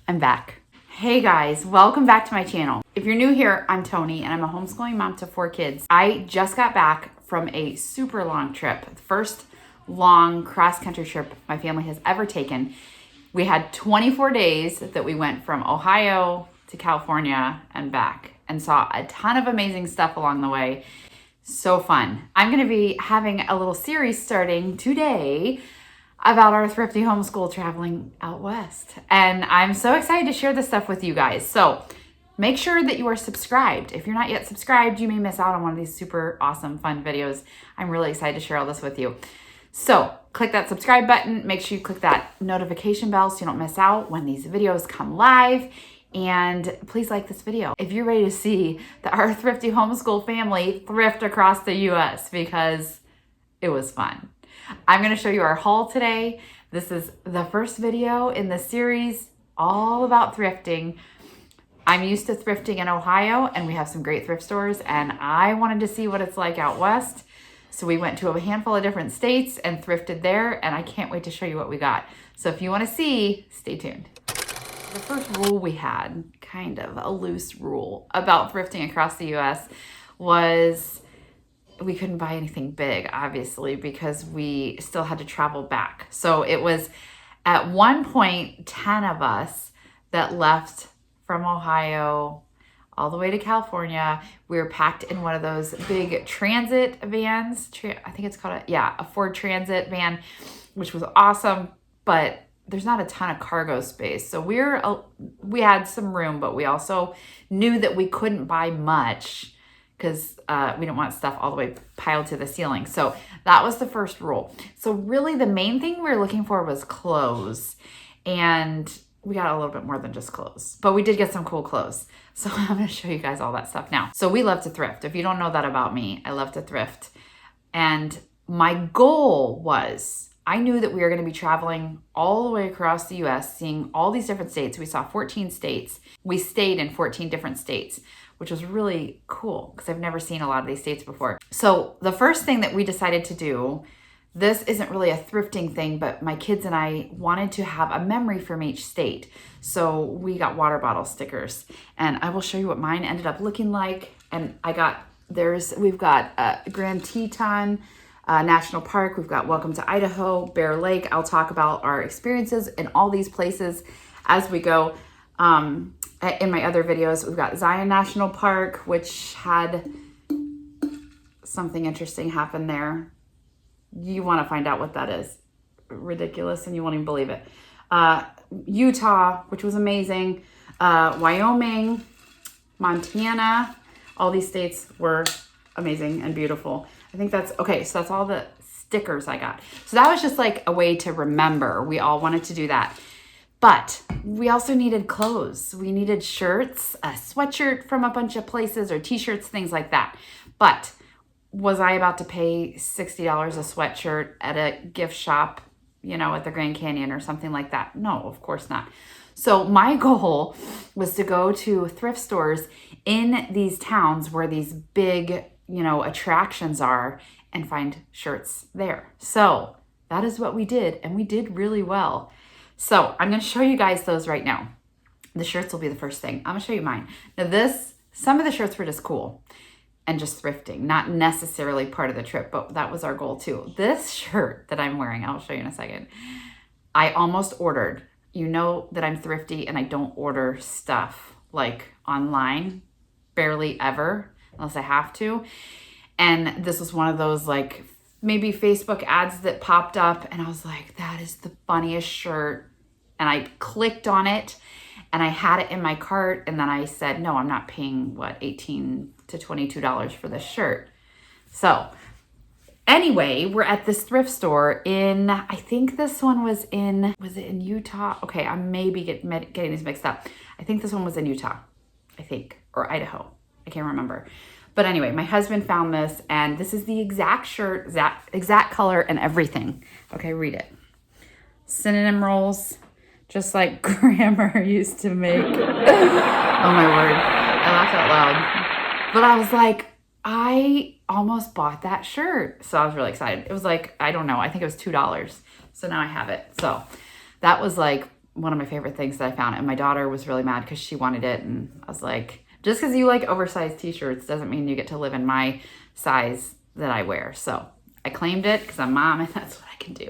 I'm back. Hey guys, welcome back to my channel. If you're new here, I'm Toni and I'm a homeschooling mom to 4 kids. I just got back from a super long trip, the first long cross-country trip my family has ever taken. We had 24 days that we went from Ohio to California and back and saw a ton of amazing stuff along the way. So fun. I'm going to be having a little series starting today about our thrifty homeschool traveling out west. And I'm so excited to share this stuff with you guys. So make sure that you are subscribed. If you're not yet subscribed, you may miss out on one of these super awesome, fun videos. I'm really excited to share all this with you. So click that subscribe button. Make sure you click that notification bell so you don't miss out when these videos come live. And please like this video if you're ready to see our thrifty homeschool family thrift across the US, because it was fun. I'm going to show you our haul today. This is the first video in the series all about thrifting. I'm used to thrifting in Ohio and we have some great thrift stores, and I wanted to see what it's like out west. So we went to a handful of different states and thrifted there, and I can't wait to show you what we got. So if you want to see, stay tuned. The first rule we had, kind of a loose rule about thrifting across the US, was we couldn't buy anything big, obviously, because we still had to travel back. So it was at one point 10 of us that left from Ohio all the way to California. We were packed in one of those big transit vans. I think it's called a Ford Transit van, which was awesome, but there's not a ton of cargo space. So we had some room, but we also knew that we couldn't buy much because we didn't want stuff all the way piled to the ceiling. So that was the first rule. So really the main thing we were looking for was clothes. And we got a little bit more than just clothes, but we did get some cool clothes. So I'm going to show you guys all that stuff now. So we love to thrift. If you don't know that about me, I love to thrift. And my goal was, I knew that we were going to be traveling all the way across the US, seeing all these different states. We saw 14 states. We stayed in 14 different states, which was really cool because I've never seen a lot of these states before. So the first thing that we decided to do, this isn't really a thrifting thing, but my kids and I wanted to have a memory from each state. So we got water bottle stickers, and I will show you what mine ended up looking like. And we've got Grand Teton National Park. We've got Welcome to Idaho, Bear Lake. I'll talk about our experiences in all these places as we go. In my other videos, we've got Zion National Park, which had something interesting happen there. You want to find out what that is. Ridiculous, and you won't even believe it. Utah, which was amazing. Wyoming, Montana. All these states were amazing and beautiful. I think that's okay. So that's all the stickers I got. So that was just like a way to remember. We all wanted to do that. But we also needed clothes. We needed shirts, a sweatshirt from a bunch of places, or t-shirts, things like that. But was I about to pay $60 a sweatshirt at a gift shop, at the Grand Canyon or something like that? No, of course not. So my goal was to go to thrift stores in these towns where these big, attractions are and find shirts there. So that is what we did, and we did really well. So I'm going to show you guys those right now. The shirts will be the first thing. I'm going to show you mine. Now some of the shirts were just cool and just thrifting, not necessarily part of the trip, but that was our goal too. This shirt that I'm wearing, I'll show you in a second. I almost ordered. You know that I'm thrifty and I don't order stuff like online, barely ever, unless I have to. And this was one of those like maybe Facebook ads that popped up, and I was like, that is the funniest shirt. And I clicked on it and I had it in my cart, and then I said, no, I'm not paying $18 to $22 for this shirt. So anyway, we're at this thrift store I think this one was it in Utah? Okay, I may be getting these mixed up. I think this one was in Utah, or Idaho. I can't remember. But anyway, my husband found this, and this is the exact shirt, exact color and everything. Okay, read it. Synonym rolls, just like grandma used to make. Oh my word, I laughed out loud. But I was like, I almost bought that shirt. So I was really excited. It was like, I don't know, I think it was $2. So now I have it. So that was like one of my favorite things that I found. And my daughter was really mad because she wanted it. And I was like, just because you like oversized t-shirts doesn't mean you get to live in my size that I wear. So I claimed it because I'm mom and that's what I can do.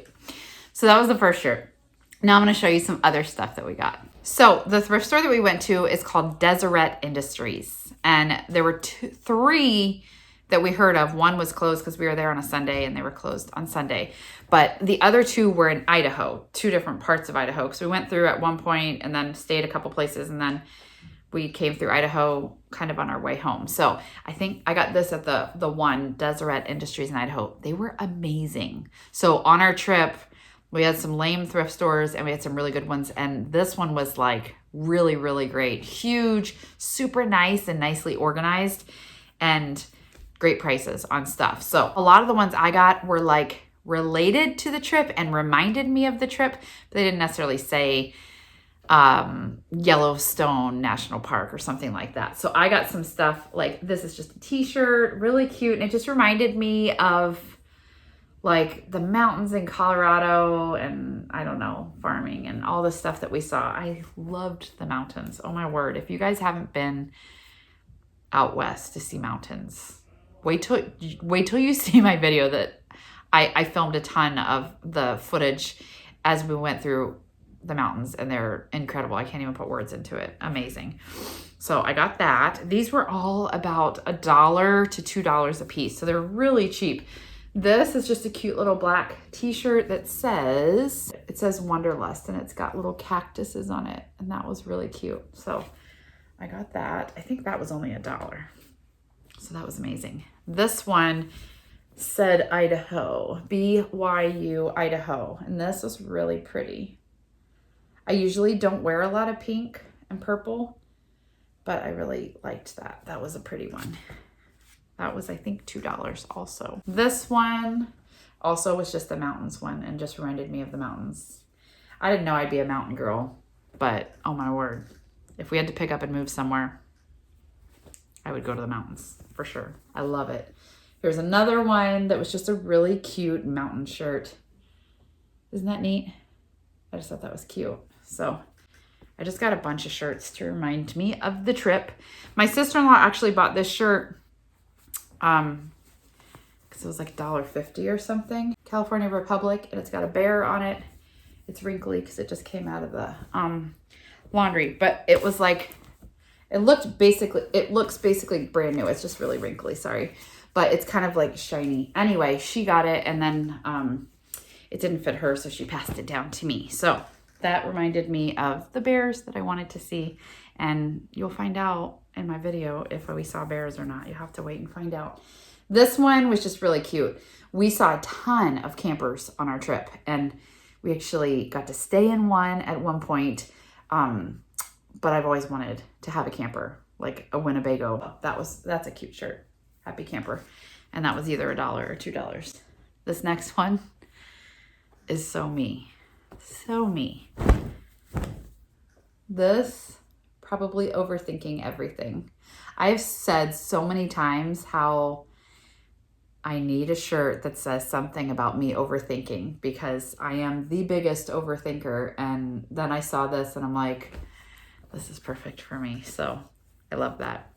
So that was the first shirt. Now I'm going to show you some other stuff that we got. So the thrift store that we went to is called Deseret Industries. And there were three that we heard of. One was closed because we were there on a Sunday and they were closed on Sunday. But the other two were in Idaho, two different parts of Idaho. So we went through at one point and then stayed a couple places and then we came through Idaho kind of on our way home. So I think I got this at the one, Deseret Industries in Idaho. They were amazing. So on our trip, we had some lame thrift stores and we had some really good ones. And this one was like really, really great. Huge, super nice and nicely organized and great prices on stuff. So a lot of the ones I got were like related to the trip and reminded me of the trip, but they didn't necessarily say Yellowstone National Park or something like that. So I got some stuff like this is just a t-shirt, really cute. And it just reminded me of like the mountains in Colorado and I don't know, farming and all the stuff that we saw. I loved the mountains. Oh my word. If you guys haven't been out west to see mountains, wait till you see my video that I filmed a ton of the footage as we went through the mountains and they're incredible. I can't even put words into it. Amazing. So I got that. These were all about $1 to $2 a piece. So they're really cheap. This is just a cute little black t-shirt that says Wanderlust and it's got little cactuses on it. And that was really cute. So I got that. I think that was only $1. So that was amazing. This one said Idaho, BYU Idaho. And this was really pretty. I usually don't wear a lot of pink and purple, but I really liked that. That was a pretty one. That was, I think, $2 also. This one also was just the mountains one and just reminded me of the mountains. I didn't know I'd be a mountain girl, but oh my word. If we had to pick up and move somewhere, I would go to the mountains for sure. I love it. Here's another one that was just a really cute mountain shirt. Isn't that neat? I just thought that was cute. So I just got a bunch of shirts to remind me of the trip. My sister-in-law actually bought this shirt because it was like $1.50 or something. California Republic, and it's got a bear on it. It's wrinkly because it just came out of the laundry, but it was like, it looks basically brand new. It's just really wrinkly, sorry. But it's kind of like shiny. Anyway, she got it and then it didn't fit her, so she passed it down to me. So that reminded me of the bears that I wanted to see. And you'll find out in my video if we saw bears or not. You have to wait and find out. This one was just really cute. We saw a ton of campers on our trip and we actually got to stay in one at one point. But I've always wanted to have a camper, like a Winnebago. That's a cute shirt. Happy camper. And that was either $1 or $2. This next one is so me. So me. This, probably overthinking everything. I've said so many times how I need a shirt that says something about me overthinking because I am the biggest overthinker. And then I saw this and I'm like, this is perfect for me. So I love that.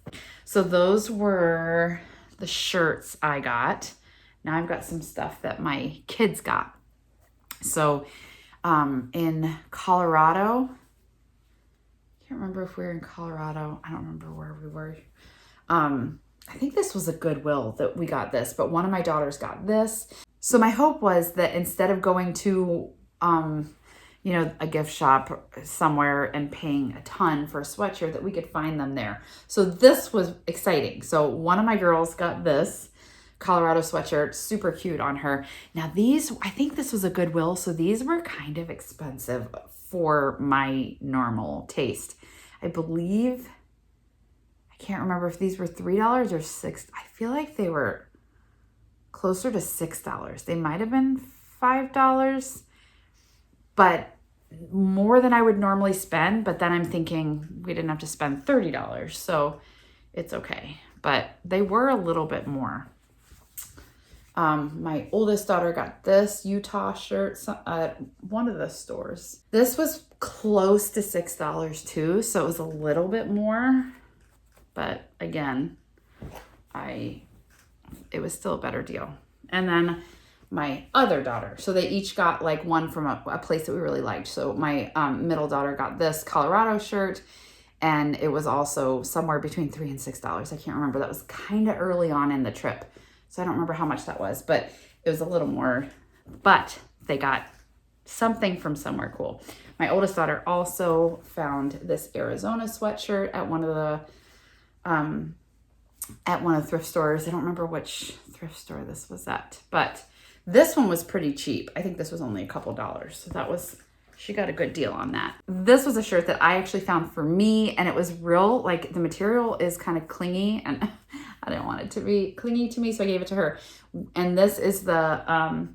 So those were the shirts I got. Now I've got some stuff that my kids got. So in Colorado, I can't remember if we were in Colorado. I don't remember where we were. I think this was a Goodwill that we got this, but one of my daughters got this. So my hope was that instead of going to, a gift shop somewhere and paying a ton for a sweatshirt, that we could find them there. So this was exciting. So one of my girls got this Colorado sweatshirt, super cute on her. Now these, I think this was a Goodwill, so these were kind of expensive for my normal taste. I believe, I can't remember if these were $3 or $6. I feel like they were closer to $6. They might have been $5, but more than I would normally spend. But then I'm thinking we didn't have to spend $30, so it's okay. But they were a little bit more. My oldest daughter got this Utah shirt at one of the stores. This was close to $6 too, so it was a little bit more, but again, it was still a better deal. And then my other daughter, so they each got like one from a place that we really liked. So my middle daughter got this Colorado shirt, and it was also somewhere between $3 and $6. I can't remember. That was kind of early on in the trip, so I don't remember how much that was, but it was a little more. But they got something from somewhere cool. My oldest daughter also found this Arizona sweatshirt at one of the thrift stores. I don't remember which thrift store this was at, but this one was pretty cheap. I think this was only a couple dollars. So she got a good deal on that. This was a shirt that I actually found for me, and it was real, like the material is kind of clingy, and I didn't want it to be clingy to me, so I gave it to her. And this is the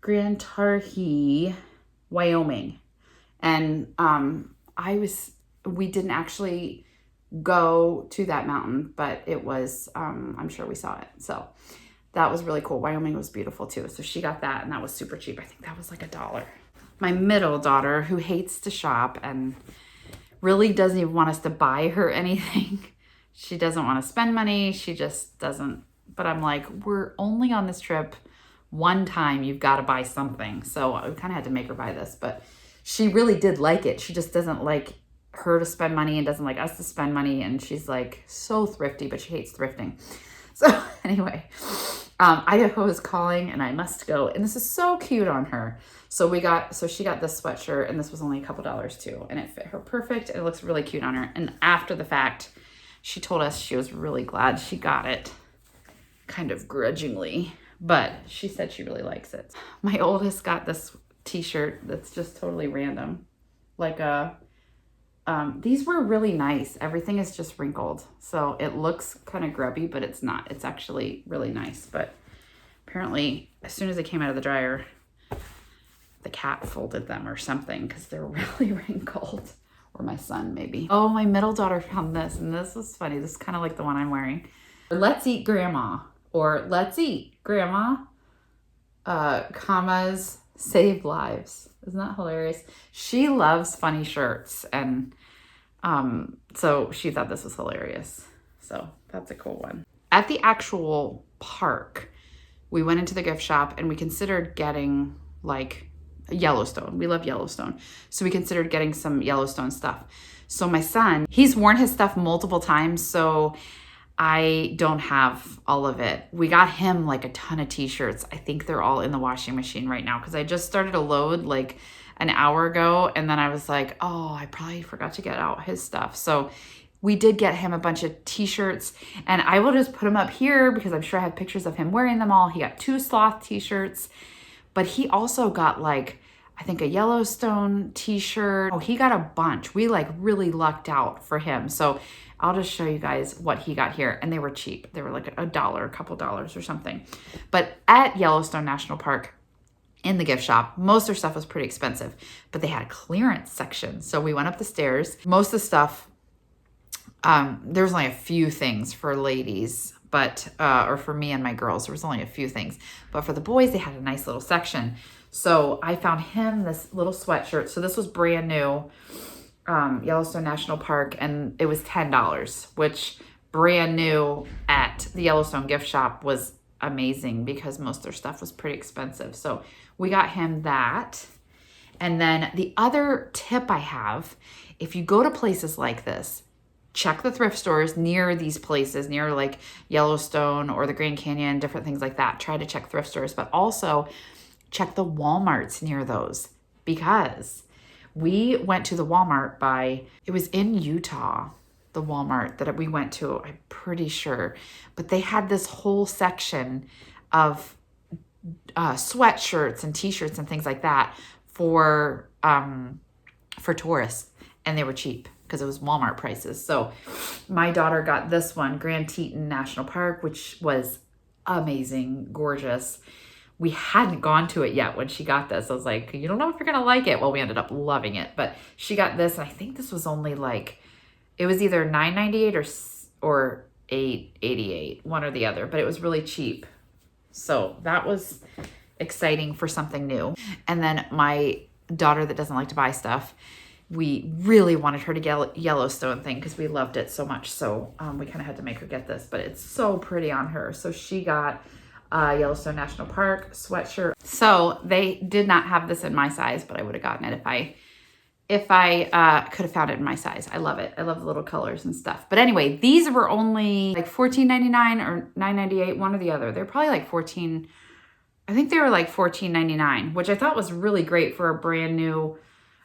Grand Targhee, Wyoming. And we didn't actually go to that mountain, but it was, I'm sure we saw it. So that was really cool. Wyoming was beautiful too. So she got that, and that was super cheap. I think that was like $1. My middle daughter, who hates to shop and really doesn't even want us to buy her anything. She doesn't want to spend money. She just doesn't. But I'm like, we're only on this trip one time. You've got to buy something. So I kind of had to make her buy this, but she really did like it. She just doesn't like her to spend money and doesn't like us to spend money. And she's like so thrifty, but she hates thrifting. So anyway, Idaho is calling and I must go. And this is so cute on her. So she got this sweatshirt, and this was only a couple dollars too. And it fit her perfect. And it looks really cute on her. And after the fact, she told us she was really glad she got it, kind of grudgingly, but she said she really likes it. My oldest got this t-shirt that's just totally random. Like these were really nice. Everything is just wrinkled. So it looks kind of grubby, but it's not. It's actually really nice. But apparently, as soon as they came out of the dryer, the cat folded them or something because they're really wrinkled. Or my son, maybe. Oh, my middle daughter found this, and this was funny. This is kind of like the one I'm wearing. Let's eat grandma, or let's eat grandma, commas, save lives. Isn't that hilarious? She loves funny shirts, and so she thought this was hilarious. So that's a cool one. At the actual park, we went into the gift shop, and we considered getting like Yellowstone. We love Yellowstone. So we considered getting some Yellowstone stuff. So my son, he's worn his stuff multiple times, so I don't have all of it. We got him like a ton of t-shirts. I think they're all in the washing machine right now because I just started a load like an hour ago, and then I was like, oh, I probably forgot to get out his stuff. So we did get him a bunch of t-shirts, and I will just put them up here because I'm sure I have pictures of him wearing them all. He got 2 sloth t-shirts. But he also got like, I think a Yellowstone t-shirt. Oh, he got a bunch. We like really lucked out for him. So I'll just show you guys what he got here. And they were cheap. They were like $1, a couple dollars or something. But at Yellowstone National Park, in the gift shop, most of their stuff was pretty expensive. But they had a clearance section. So we went up the stairs. Most of the stuff, there was only a few things for ladies, but or for me and my girls, there was only a few things. But for the boys, they had a nice little section. So I found him this little sweatshirt. So this was brand new, Yellowstone National Park, and it was $10, which brand new at the Yellowstone gift shop was amazing because most of their stuff was pretty expensive. So we got him that. And then the other tip I have, if you go to places like this, check the thrift stores near these places, near like Yellowstone or the Grand Canyon, different things like that. Try to check thrift stores, but also check the Walmarts near those, because we went to the Walmart it was in Utah, the Walmart that we went to, I'm pretty sure, but they had this whole section of sweatshirts and t-shirts and things like that for tourists, and they were cheap because it was Walmart prices. So my daughter got this one, Grand Teton National Park, which was amazing, gorgeous. We hadn't gone to it yet when she got this. I was like, you don't know if you're going to like it. Well, we ended up loving it, but she got this, and I think this was only like, it was either $9.98 or $8.88, one or the other, but it was really cheap. So that was exciting for something new. And then my daughter that doesn't like to buy stuff, we really wanted her to get Yellowstone thing because we loved it so much. So we kind of had to make her get this, but it's so pretty on her. So she got Yellowstone National Park sweatshirt. So they did not have this in my size, but I would have gotten it if I could have found it in my size. I love it. I love the little colors and stuff. But anyway, these were only like $14.99 or $9.98, one or the other. They're probably like I think they were like $14.99, which I thought was really great for a brand new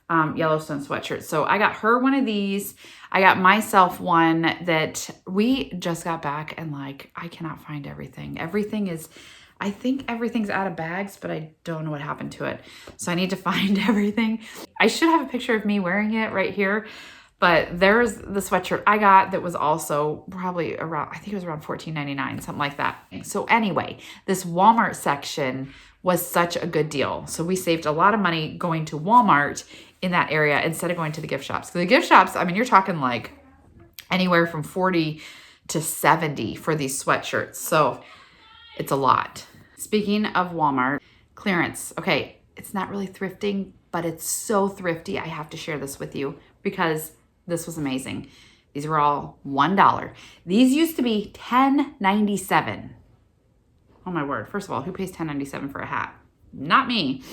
Yellowstone sweatshirt. So I got her one of these. I got myself one that we just got back, and like, I cannot find everything. I think everything's out of bags, but I don't know what happened to it. So I need to find everything. I should have a picture of me wearing it right here, but there's the sweatshirt I got that was also probably around, I think it was around $14.99, something like that. So anyway, this Walmart section was such a good deal. So we saved a lot of money going to Walmart in that area instead of going to the gift shops. So the gift shops, I mean, you're talking like anywhere from 40 to 70 for these sweatshirts. So it's a lot. Speaking of Walmart, clearance. Okay, it's not really thrifting, but it's so thrifty. I have to share this with you because this was amazing. These were all $1. These used to be $10.97. Oh my word. First of all, who pays $10.97 for a hat? Not me.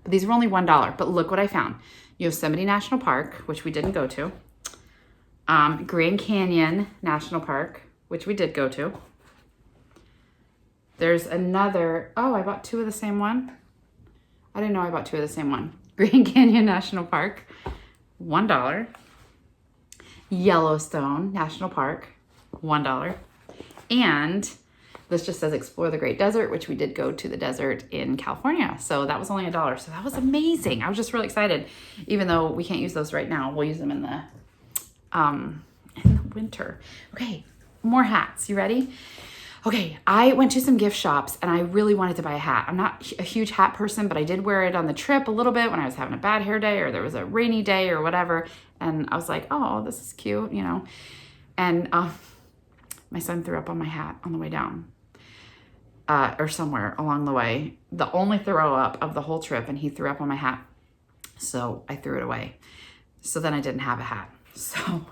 But these were only $1. But look what I found. Yosemite National Park, which we didn't go to. Grand Canyon National Park, which we did go to. There's another, oh, I bought two of the same one. I didn't know I bought two of the same one. Grand Canyon National Park, $1. Yellowstone National Park, $1. And this just says Explore the Great Desert, which we did go to the desert in California. So that was only $1. So that was amazing. I was just really excited, even though we can't use those right now. We'll use them in the winter. Okay, more hats. You ready? Okay, I went to some gift shops and I really wanted to buy a hat. I'm not a huge hat person, but I did wear it on the trip a little bit when I was having a bad hair day or there was a rainy day or whatever. And I was like, oh, this is cute, you know. And my son threw up on my hat on the way down or somewhere along the way. The only throw up of the whole trip, and he threw up on my hat. So I threw it away. So then I didn't have a hat. So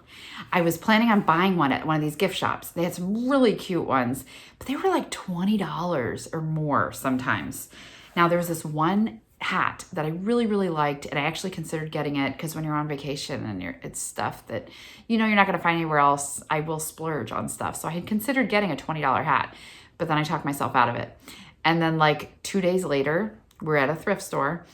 I was planning on buying one at one of these gift shops. They had some really cute ones, but they were like $20 or more sometimes. Now there was this one hat that I really, really liked, and I actually considered getting it because when you're on vacation and it's stuff that, you know, you're not going to find anywhere else, I will splurge on stuff. So I had considered getting a $20 hat, but then I talked myself out of it. And then like 2 days later, we're at a thrift store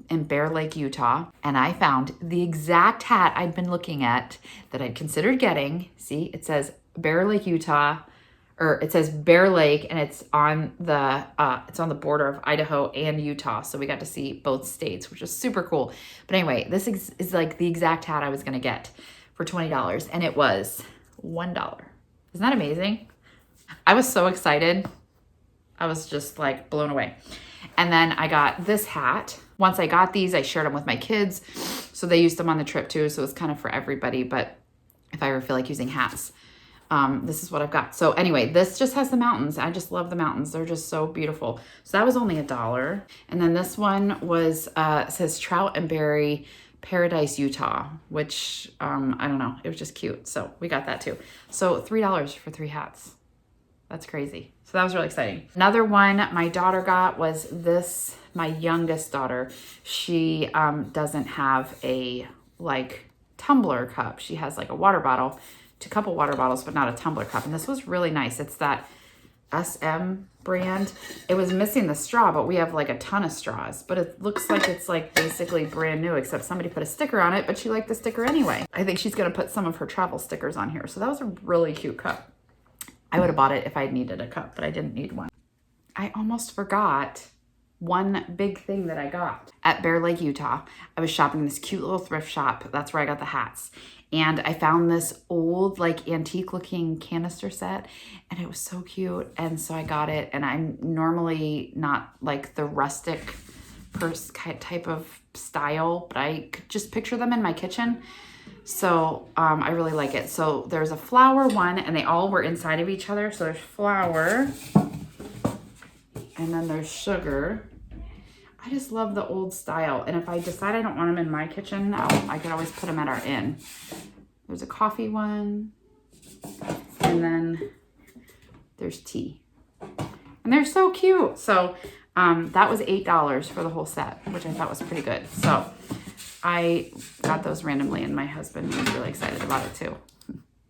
in Bear Lake, Utah, and I found the exact hat I'd been looking at that I'd considered getting. See, it says Bear Lake, Utah, or it says Bear Lake, and it's on the border of Idaho and Utah. So we got to see both states, which is super cool. But anyway, this is like the exact hat I was gonna get for $20, and it was $1. Isn't that amazing? I was so excited. I was just like blown away. And then I got this hat. Once I got these, I shared them with my kids. So they used them on the trip too. So it's kind of for everybody. But if I ever feel like using hats, this is what I've got. So anyway, this just has the mountains. I just love the mountains. They're just so beautiful. So that was only $1. And then this one was, says Trout and Berry Paradise, Utah, which I don't know. It was just cute. So we got that too. So $3 for 3 hats. That's crazy. So that was really exciting. Another one my daughter got was this, my youngest daughter. She doesn't have a like tumbler cup. She has like a water bottle, a couple water bottles, but not a tumbler cup. And this was really nice. It's that SM brand. It was missing the straw, but we have like a ton of straws. But it looks like it's like basically brand new, except somebody put a sticker on it, but she liked the sticker anyway. I think she's gonna put some of her travel stickers on here. So that was a really cute cup. I would have bought it if I needed a cup, but I didn't need one. I almost forgot one big thing that I got at Bear Lake, Utah. I was shopping in this cute little thrift shop. That's where I got the hats. And I found this old, like antique looking canister set, and it was so cute. And so I got it. And I'm normally not like the rustic type of style, but I could just picture them in my kitchen. So I really like it. So there's a flower one, and they all were inside of each other. So there's flower, And then there's sugar. I just love the old style. And if I decide I don't want them in my kitchen, I could always put them at our inn. There's a coffee one. And then there's tea. And they're so cute. So that was $8 for the whole set, which I thought was pretty good. So I got those randomly, and my husband was really excited about it too.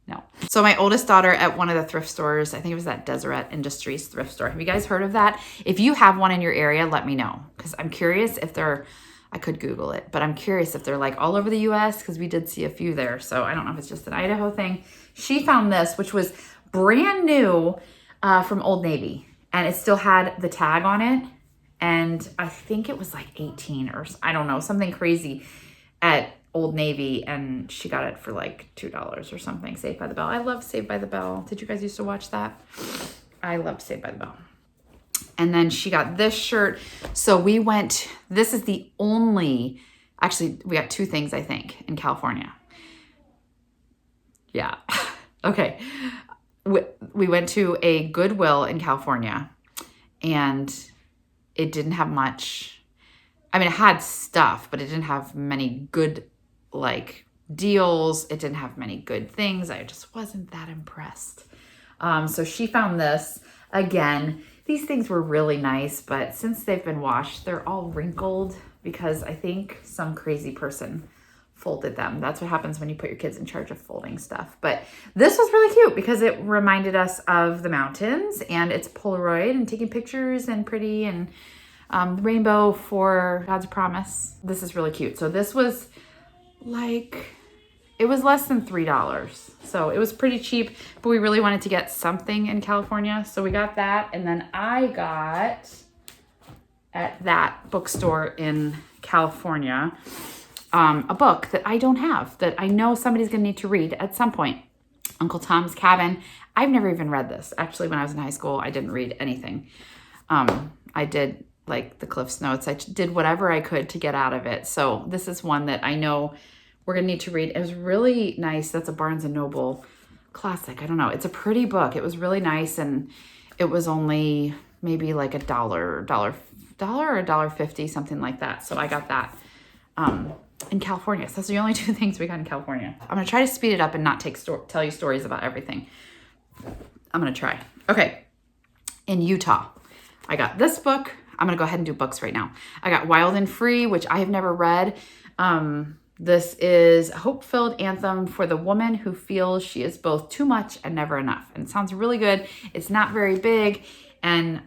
No. So my oldest daughter at one of the thrift stores, I think it was that Deseret Industries thrift store. Have you guys heard of that? If you have one in your area, let me know. Because I'm curious if they're, I could Google it, but I'm curious if they're like all over the US, because we did see a few there. So I don't know if it's just an Idaho thing. She found this, which was brand new from Old Navy. And it still had the tag on it. And I think it was like 18 or I don't know, something crazy at Old Navy, and she got it for like $2 or something. Saved by the Bell. I love Saved by the Bell. Did you guys used to watch that? I loved Saved by the Bell. And then she got this shirt. So we went, this is the only, actually we got two things I think in California. Yeah. Okay. We went to a Goodwill in California, and it didn't have much. I mean, it had stuff, but it didn't have many good like deals. It didn't have many good things. I just wasn't that impressed. So she found this. Again, these things were really nice, but since they've been washed, they're all wrinkled because I think some crazy person folded them. That's what happens when you put your kids in charge of folding stuff. But this was really cute because it reminded us of the mountains, and it's Polaroid and taking pictures and pretty, and rainbow for God's promise. This is really cute. So this was like, it was less than $3. So it was pretty cheap, but we really wanted to get something in California. So we got that. And then I got at that bookstore in California, a book that I don't have, that I know somebody's going to need to read at some point. Uncle Tom's Cabin. I've never even read this. Actually, when I was in high school, I didn't read anything. I did like the Cliff's Notes. I did whatever I could to get out of it. So this is one that I know we're going to need to read. It was really nice. That's a Barnes & Noble classic. I don't know. It's a pretty book. It was really nice, and it was only maybe like $1 or $1.50, something like that. So I got that in California. So those are the only two things we got in California. I'm going to try to speed it up and not tell you stories about everything. I'm going to try. Okay. In Utah, I got this book. I'm going to go ahead and do books right now. I got Wild and Free, which I have never read. This is a hope-filled anthem for the woman who feels she is both too much and never enough. And it sounds really good. It's not very big. And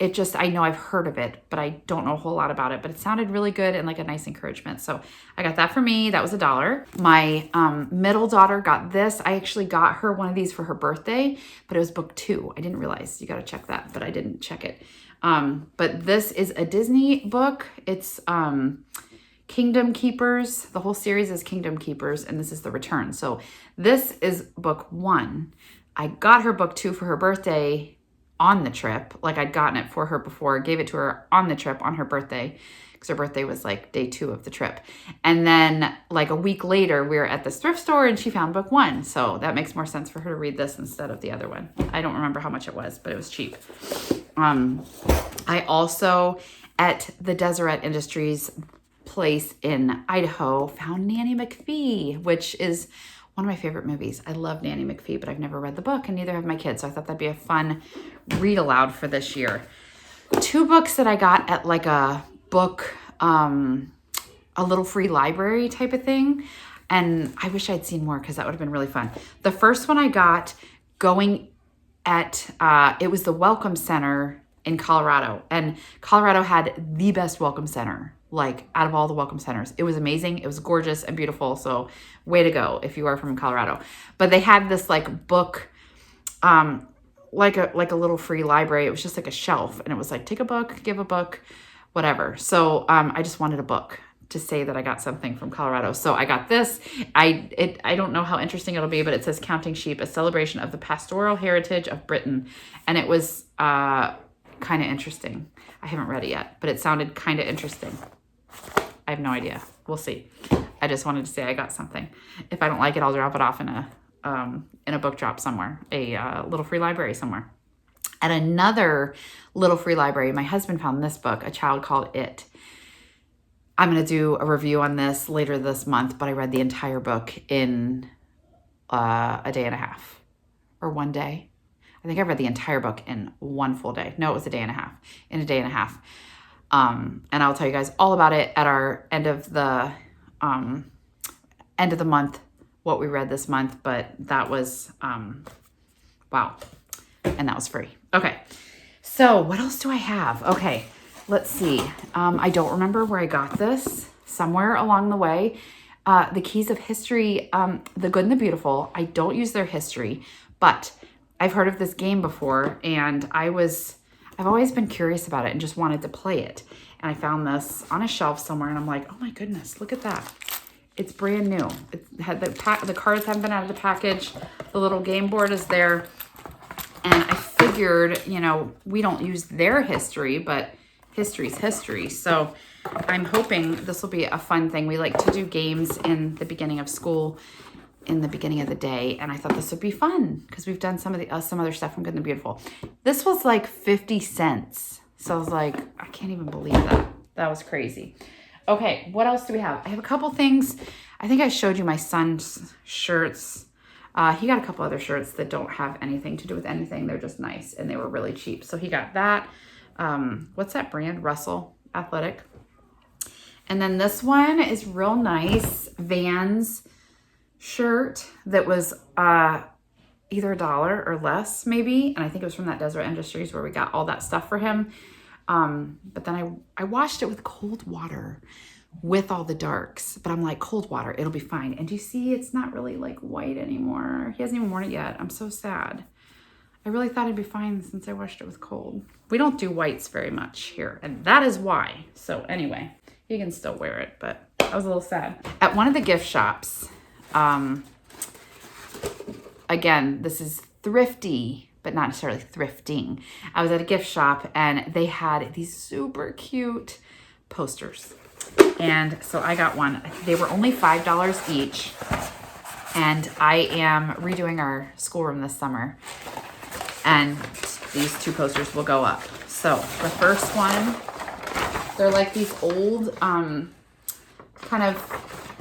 it just, I know I've heard of it, but I don't know a whole lot about it. But it sounded really good and like a nice encouragement. So I got that for me. That was $1. My middle daughter got this. I actually got her one of these for her birthday, but it was book 2. I didn't realize. You got to check that, but I didn't check it. But this is a Disney book. It's Kingdom Keepers. The whole series is Kingdom Keepers, and this is The Return. So this is book 1. I got her book 2 for her birthday on the trip. Like I'd gotten it for her before, gave it to her on the trip on her birthday, because her birthday was like day 2 of the trip. And then like a week later, we were at this thrift store and she found book 1. So that makes more sense for her to read this instead of the other one. I don't remember how much it was, but it was cheap. I also, at the Deseret Industries place in Idaho, found Nanny McPhee, which is one of my favorite movies. I love Nanny McPhee, but I've never read the book, and neither have my kids. So I thought that'd be a fun read aloud for this year. 2 books that I got at like a book, a little free library type of thing. And I wish I'd seen more because that would have been really fun. The first one I got going at, it was the Welcome Center in Colorado. And Colorado had the best Welcome Center, like out of all the Welcome Centers. It was amazing. It was gorgeous and beautiful. So way to go if you are from Colorado. But they had this like book, like a little free library. It was just like a shelf, and it was like, take a book, give a book, whatever. So I just wanted a book to say that I got something from Colorado. So I got this. I don't know how interesting it'll be, but it says Counting Sheep, a celebration of the pastoral heritage of Britain. And it was kind of interesting. I haven't read it yet, but it sounded kind of interesting. I have no idea. We'll see. I just wanted to say I got something. If I don't like it, I'll drop it off in a book drop somewhere, a little free library somewhere. At another little free library, my husband found this book, A Child Called It. I'm going to do a review on this later this month, but I read the entire book in a day and a half or one day. I think I read the entire book in one full day. No, it was a day and a half. In a day and a half. And I'll tell you guys all about it at our end of the month, what we read this month. But that was, wow. And that was free. Okay. So what else do I have? Okay. Let's see. I don't remember where I got this. Somewhere along the way. The Keys of History, The Good and the Beautiful. I don't use their history, but I've heard of this game before, and I've always been curious about it and just wanted to play it. And I found this on a shelf somewhere, and I'm like, oh my goodness, look at that. It's brand new. It had the cards haven't been out of the package. The little game board is there. And I figured, you know, we don't use their history, but history's history. So I'm hoping this will be a fun thing. We like to do games in the beginning of school, in the beginning of the day, and I thought this would be fun because we've done some other stuff from Good and the Beautiful. This was like 50 cents. So I was like, I can't even believe that. That was crazy. Okay, what else do we have? I have a couple things. I think I showed you my son's shirts. He got a couple other shirts that don't have anything to do with anything. They're just nice, and they were really cheap. So he got that. What's that brand? Russell Athletic. And then this one is real nice. Vans shirt that was either $1 or less maybe, and I think it was from that Deseret Industries where we got all that stuff for him. But then I washed it with cold water with all the darks, but I'm like, cold water, it'll be fine. And do you see it's not really like white anymore? He hasn't even worn it yet. I'm so sad. I really thought it'd be fine since I washed it with cold. We don't do whites very much here, and that is why. So anyway, you can still wear it, but I was a little sad. At one of the gift shops, again, this is thrifty, but not necessarily thrifting. I was at a gift shop and they had these super cute posters. And so I got one. They were only $5 each. And I am redoing our schoolroom this summer. And these two posters will go up. So the first one, they're like these old, kind of,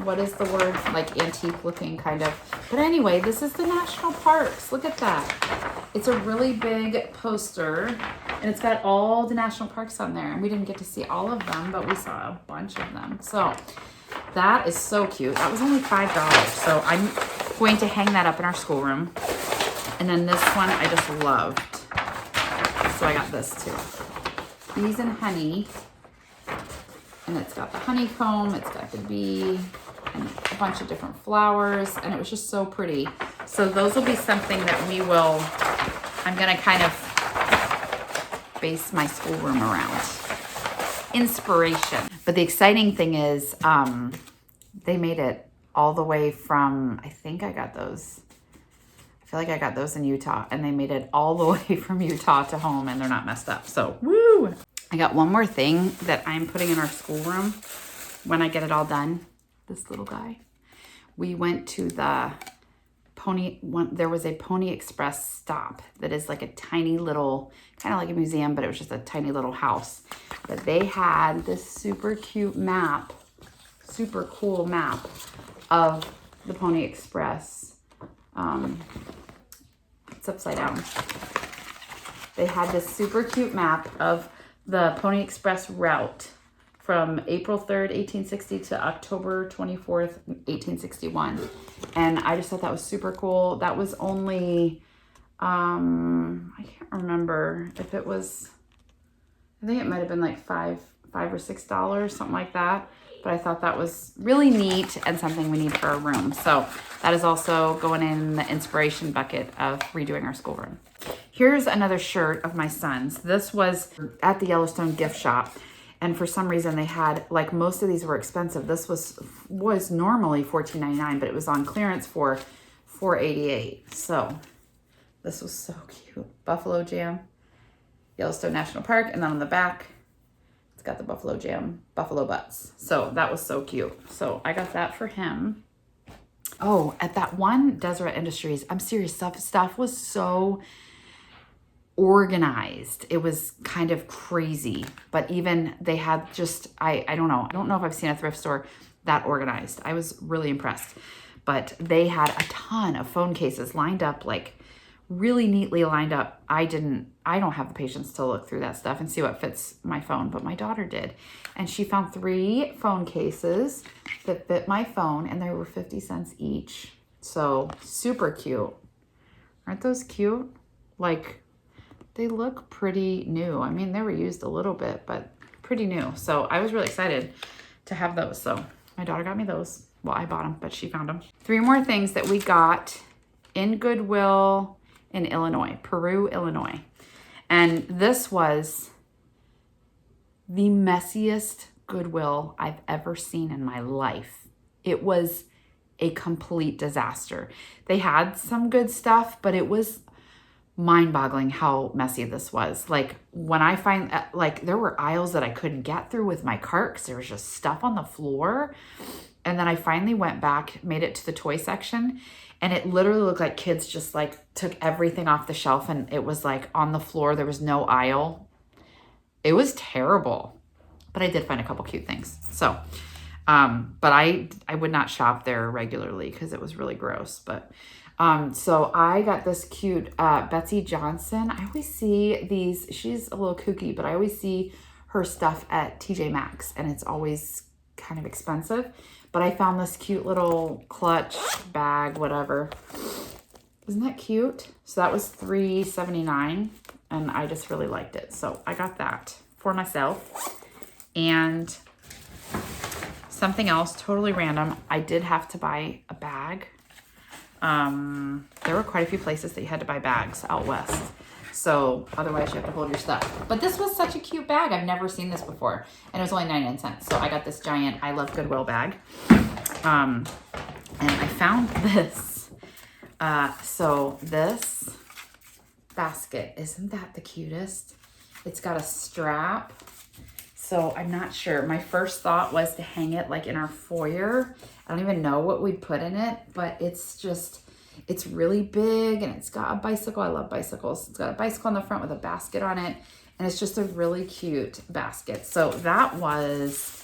what is the word? Like antique looking kind of. But anyway, this is the national parks. Look at that. It's a really big poster and it's got all the national parks on there. And we didn't get to see all of them, but we saw a bunch of them. So that is so cute. That was only $5. So I'm going to hang that up in our schoolroom. And then this one I just loved. So I got this too. Bees and Honey. And it's got the honeycomb, it's got the bee, and a bunch of different flowers, and it was just so pretty. So those will be something that I'm gonna kind of base my schoolroom around. Inspiration. But the exciting thing is, they made it all the way from, I think I got those. I feel like I got those in Utah, and they made it all the way from Utah to home, and they're not messed up. So, woo! I got one more thing that I'm putting in our schoolroom when I get it all done. This little guy. We went to the there was a Pony Express stop that is like a tiny little, kind of like a museum, but it was just a tiny little house. But they had this super cute map, super cool map of the Pony Express. It's upside down. They had this super cute map of the Pony Express route from April 3rd, 1860 to October 24th, 1861. And I just thought that was super cool. That was only, I can't remember if it was, I think it might have been like $5 or $6, something like that. But I thought that was really neat and something we need for our room. So that is also going in the inspiration bucket of redoing our schoolroom. Here's another shirt of my son's. This was at the Yellowstone gift shop. And for some reason they had, like most of these were expensive. This was normally $14.99, but it was on clearance for $4.88. So this was so cute. Buffalo Jam, Yellowstone National Park. And then on the back, it's got the Buffalo Jam, Buffalo Butts. So that was so cute. So I got that for him. Oh, at that one Deseret Industries, I'm serious, stuff was so organized. It was kind of crazy, but even they had just, I don't know. I don't know if I've seen a thrift store that organized. I was really impressed, but they had a ton of phone cases lined up, like really neatly lined up. I don't have the patience to look through that stuff and see what fits my phone, but my daughter did. And she found 3 phone cases that fit my phone, and they were 50 cents each. So super cute. Aren't those cute? Like, they look pretty new. I mean, they were used a little bit, but pretty new. So I was really excited to have those. So my daughter got me those. Well, I bought them, but she found them. 3 more things that we got in Goodwill in Illinois, Peru, Illinois. And this was the messiest Goodwill I've ever seen in my life. It was a complete disaster. They had some good stuff, but it was mind-boggling how messy this was. Like, when I find, like, there were aisles that I couldn't get through with my cart because there was just stuff on the floor. And then I finally went back, made it to the toy section, and it literally looked like kids just like took everything off the shelf, and it was like on the floor. There was no aisle. It was terrible, but I did find a couple cute things. So, but I would not shop there regularly because it was really gross. But so I got this cute Betsy Johnson. I always see these, she's a little kooky, but I always see her stuff at TJ Maxx, and it's always kind of expensive. But I found this cute little clutch bag, whatever. Isn't that cute? So that was $3.79, and I just really liked it. So I got that for myself. And something else totally random, I did have to buy a bag. There were quite a few places that you had to buy bags out west. So otherwise you have to hold your stuff. But this was such a cute bag. I've never seen this before. And it was only 99 cents. So I got this giant I Love Goodwill bag. And I found this. So this basket, isn't that the cutest? It's got a strap. So I'm not sure. My first thought was to hang it like in our foyer. I don't even know what we'd put in it, but it's just, it's really big, and it's got a bicycle. I love bicycles. It's got a bicycle on the front with a basket on it, and it's just a really cute basket. So that was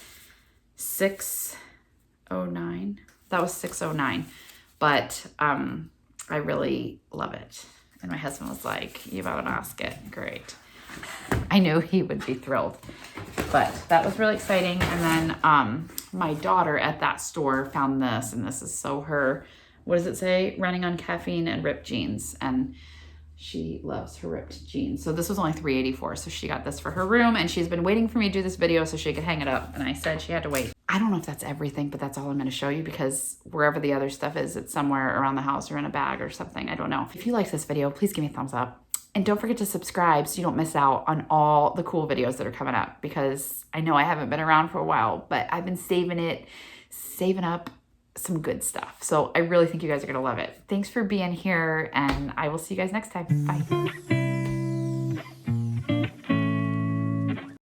$6.09. That was $6.09, but I really love it. And my husband was like, "You bought a basket, great." I knew he would be thrilled, but that was really exciting. And then my daughter at that store found this, and this is so her, what does it say? Running on caffeine and ripped jeans. And she loves her ripped jeans. So this was only $3.84. So she got this for her room, and she's been waiting for me to do this video so she could hang it up. And I said she had to wait. I don't know if that's everything, but that's all I'm going to show you, because wherever the other stuff is, it's somewhere around the house or in a bag or something. I don't know. If you like this video, please give me a thumbs up. And don't forget to subscribe so you don't miss out on all the cool videos that are coming up, because I know I haven't been around for a while, but I've been saving up some good stuff. So I really think you guys are going to love it. Thanks for being here, and I will see you guys next time. Bye.